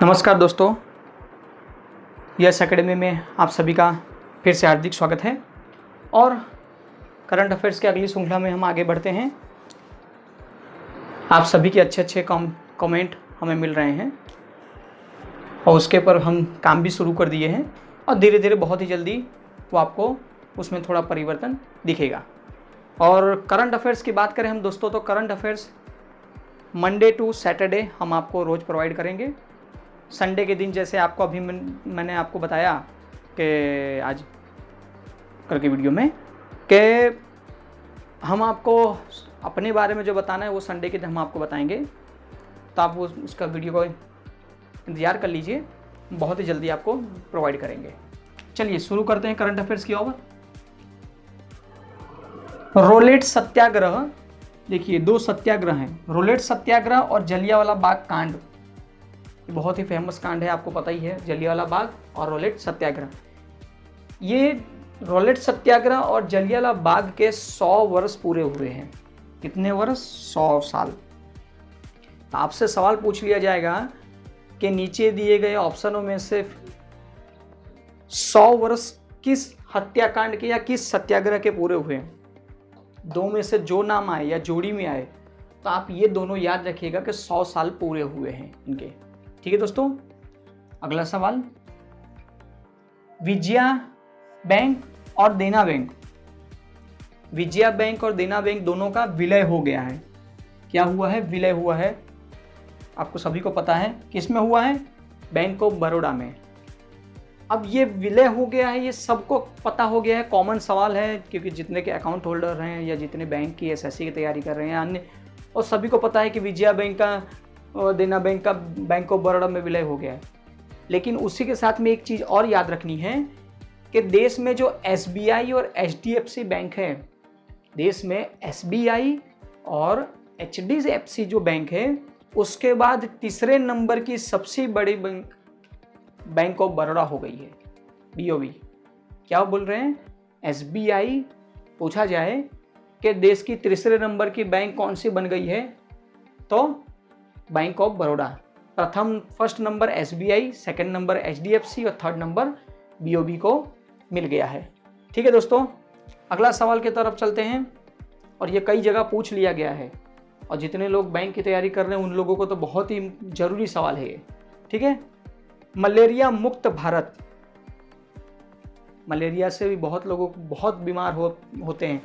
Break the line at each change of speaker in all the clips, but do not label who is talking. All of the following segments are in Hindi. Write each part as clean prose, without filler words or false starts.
नमस्कार दोस्तों, यस एकेडमी में आप सभी का फिर से हार्दिक स्वागत है। और करंट अफेयर्स के अगली श्रृंखला में हम आगे बढ़ते हैं। आप सभी के अच्छे कमेंट हमें मिल रहे हैं और उसके पर हम काम भी शुरू कर दिए हैं और धीरे धीरे बहुत ही जल्दी वो आपको उसमें थोड़ा परिवर्तन दिखेगा। और करंट अफेयर्स की बात करें हम दोस्तों, तो current affairs Monday to Saturday हम आपको रोज़ प्रोवाइड करेंगे। संडे के दिन जैसे आपको अभी मैंने आपको बताया कि आज कल की वीडियो में कि हम आपको अपने बारे में जो बताना है वो संडे के दिन हम आपको बताएंगे, तो आप उसका वीडियो को इंतज़ार कर लीजिए, बहुत ही जल्दी आपको प्रोवाइड करेंगे। चलिए शुरू करते हैं करंट अफेयर्स की ओर। रोलेट सत्याग्रह, देखिए दो सत्याग्रह हैं, रोलेट सत्याग्रह और जलियांवाला बाग कांड। बहुत ही फेमस कांड है, आपको पता ही है, जलियांवाला बाग और रोलेट सत्याग्रह। ये रोलेट सत्याग्रह और जलियांवाला बाग के 100 वर्ष पूरे हुए हैं। कितने वर्ष? 100 साल। आपसे सवाल पूछ लिया जाएगा कि नीचे दिए गए ऑप्शनों में से 100 वर्ष किस हत्याकांड के या किस सत्याग्रह के पूरे हुए हैं। दो में से जो नाम आए या जोड़ी में आए तो आप ये दोनों याद रखिएगा कि 100 साल पूरे हुए हैं इनके। ठीक है दोस्तों, अगला सवाल, विजया बैंक और देना बैंक, विजया बैंक और देना बैंक दोनों का विलय हो गया है। क्या हुआ है? विलय हुआ है। आपको सभी को पता है किस में हुआ है? बैंक ऑफ बड़ौदा में। अब ये विलय हो गया है, ये सबको पता हो गया है, कॉमन सवाल है, क्योंकि जितने के अकाउंट होल्डर हैं या जितने बैंक की एसएससी की तैयारी कर रहे हैं अन्य, और सभी को पता है कि विजया बैंक का और देना बैंक का बैंक ऑफ बड़ौदा में विलय हो गया है। लेकिन उसी के साथ में एक चीज़ और याद रखनी है कि देश में जो एसबीआई और एचडीएफसी बैंक है, देश में एसबीआई और एचडीएफसी जो बैंक है, उसके बाद तीसरे नंबर की सबसे बड़ी बैंक ऑफ बड़ौदा हो गई है, बीओबी। क्या बोल रहे हैं? एसबीआई पूछा जाए कि देश की तीसरे नंबर की बैंक कौन सी बन गई है, तो bank of Baroda. First number SBI, second number HDFC और थर्ड नंबर बीओबी को मिल गया है। ठीक है दोस्तों, अगला सवाल की तरफ चलते हैं। और ये कई जगह पूछ लिया गया है और जितने लोग बैंक की तैयारी कर रहे हैं उन लोगों को तो बहुत ही जरूरी सवाल है ये। ठीक है, मलेरिया मुक्त भारत। मलेरिया से भी बहुत लोगों को बहुत बीमार होते हैं,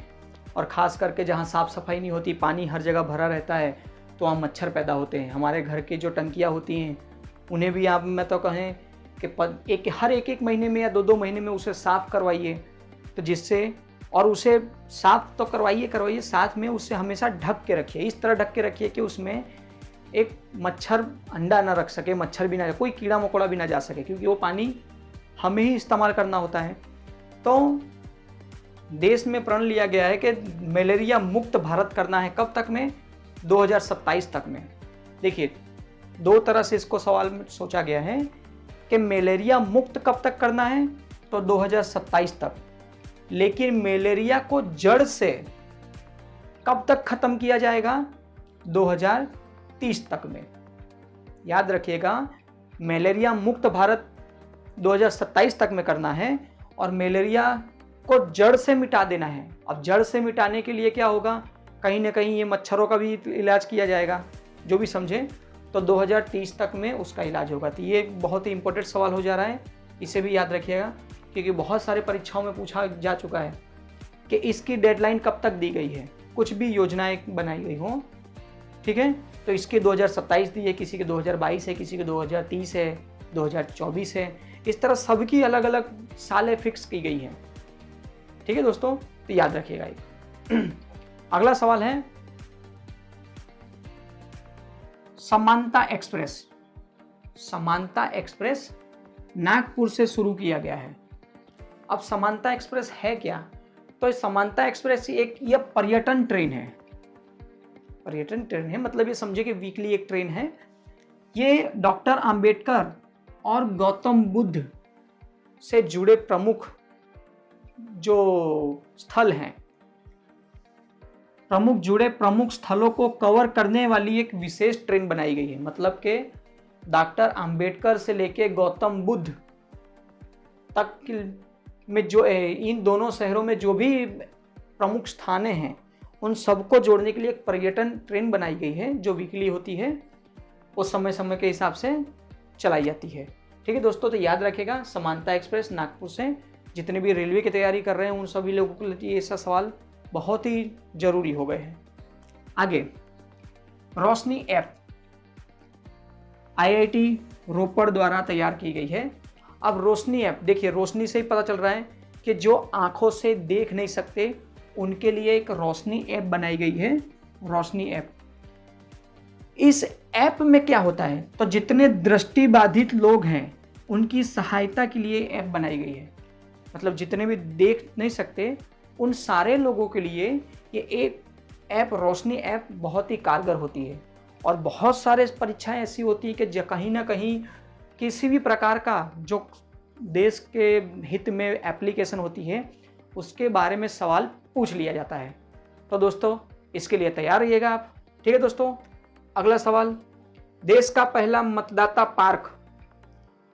और ख़ास करके जहाँ साफ़ सफाई नहीं होती, पानी हर जगह भरा रहता है, तो वहाँ मच्छर पैदा होते हैं। हमारे घर की जो टंकियाँ होती हैं उन्हें भी आप मैं तो कहें कि हर एक महीने में या 2 महीने में उसे साफ़ करवाइए, तो जिससे, और उसे साफ़ तो करवाइए, साथ में उसे हमेशा ढक के रखिए, इस तरह ढक के रखिए कि उसमें एक मच्छर अंडा ना रख सके, मच्छर भी ना, कोई कीड़ा मकोड़ा भी ना जा सके, क्योंकि वो पानी हमें ही इस्तेमाल करना होता है। तो देश में प्रण लिया गया है कि मलेरिया मुक्त भारत करना है। कब तक में? 2027 तक में। देखिए, दो तरह से इसको सवाल में सोचा गया है कि मलेरिया मुक्त कब तक करना है, तो 2027 तक। लेकिन मलेरिया को जड़ से कब तक खत्म किया जाएगा? 2030 तक में। याद रखिएगा, मलेरिया मुक्त भारत 2027 तक में करना है और मलेरिया को जड़ से मिटा देना है। अब जड़ से मिटाने के लिए क्या होगा? कहीं ना कहीं ये मच्छरों का भी इलाज किया जाएगा, जो भी समझें, तो 2030 तक में उसका इलाज होगा। तो ये बहुत ही इंपॉर्टेंट सवाल हो जा रहा है, इसे भी याद रखिएगा, क्योंकि बहुत सारे परीक्षाओं में पूछा जा चुका है कि इसकी डेडलाइन कब तक दी गई है, कुछ भी योजनाएं बनाई गई हों। ठीक है, तो इसके 2027 दी है, किसी के 2022 है, किसी के 2030 है, 2024 है, इस तरह सबकी अलग अलग सालें फिक्स की गई हैं। ठीक है दोस्तों, तो याद रखिएगा। अगला सवाल है, समानता एक्सप्रेस। समानता एक्सप्रेस नागपुर से शुरू किया गया है। अब समानता एक्सप्रेस है क्या? तो समानता एक्सप्रेस यह पर्यटन ट्रेन है। पर्यटन ट्रेन है मतलब ये समझे कि वीकली एक ट्रेन है। ये डॉक्टर अंबेडकर और गौतम बुद्ध से जुड़े प्रमुख जो स्थल हैं, प्रमुख स्थलों को कवर करने वाली एक विशेष ट्रेन बनाई गई है। मतलब कि डॉक्टर अंबेडकर से लेके गौतम बुद्ध तक में जो इन दोनों शहरों में जो भी प्रमुख स्थानें हैं उन सबको जोड़ने के लिए एक पर्यटन ट्रेन बनाई गई है जो वीकली होती है, वो समय समय के हिसाब से चलाई जाती है। ठीक है दोस्तों, तो याद रखिएगा समानता एक्सप्रेस नागपुर से जितने भी रेलवे की तैयारी कर रहे हैं उन सभी लोगों के लिए ऐसा सवाल बहुत ही जरूरी हो गए हैं। आगे रोशनी ऐप IIT रोपड़ द्वारा तैयार की गई है। अब रोशनी ऐप देखिए, रोशनी से ही पता चल रहा है कि जो आंखों से देख नहीं सकते उनके लिए एक रोशनी ऐप बनाई गई है, रोशनी ऐप। इस ऐप में क्या होता है, तो जितने दृष्टिबाधित लोग हैं उनकी सहायता के लिए ऐप बनाई गई है। मतलब जितने भी देख नहीं सकते उन सारे लोगों के लिए ये एक ऐप, रोशनी ऐप बहुत ही कारगर होती है। और बहुत सारे परीक्षाएं ऐसी होती है कि कहीं ना कहीं किसी भी प्रकार का जो देश के हित में एप्लीकेशन होती है उसके बारे में सवाल पूछ लिया जाता है। तो दोस्तों इसके लिए तैयार रहिएगा आप। ठीक है दोस्तों, अगला सवाल, देश का पहला मतदाता पार्क,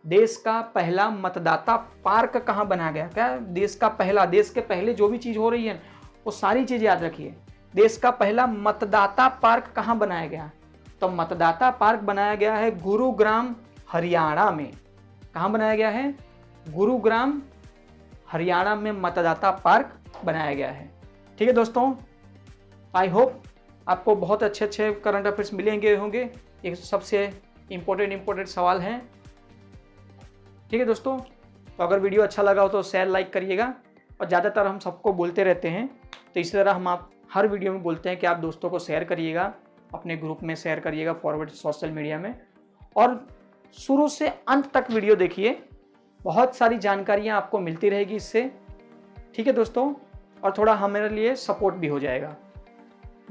देश का पहला मतदाता पार्क कहाँ बनाया गया? क्या देश का पहला, देश के पहले जो भी चीज हो रही है वो सारी चीज याद रखिए। देश का पहला मतदाता पार्क कहाँ बनाया गया? तो मतदाता पार्क बनाया गया है गुरुग्राम हरियाणा में। कहाँ बनाया गया है? गुरुग्राम हरियाणा में मतदाता पार्क बनाया गया है। ठीक है दोस्तों, आई होप आपको बहुत अच्छे अच्छे करंट अफेयर्स मिलेंगे होंगे। एक सबसे इम्पोर्टेंट सवाल हैं। ठीक है दोस्तों, तो अगर वीडियो अच्छा लगा हो तो शेयर लाइक करिएगा। और ज़्यादातर हम सबको बोलते रहते हैं, तो इसी तरह हम आप हर वीडियो में बोलते हैं कि आप दोस्तों को शेयर करिएगा, अपने ग्रुप में शेयर करिएगा, फॉरवर्ड सोशल मीडिया में, और शुरू से अंत तक वीडियो देखिए। बहुत सारी जानकारियाँ आपको मिलती रहेगी इससे। ठीक है दोस्तों, और थोड़ा हमारे लिए सपोर्ट भी हो जाएगा।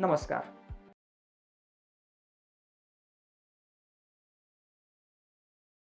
नमस्कार।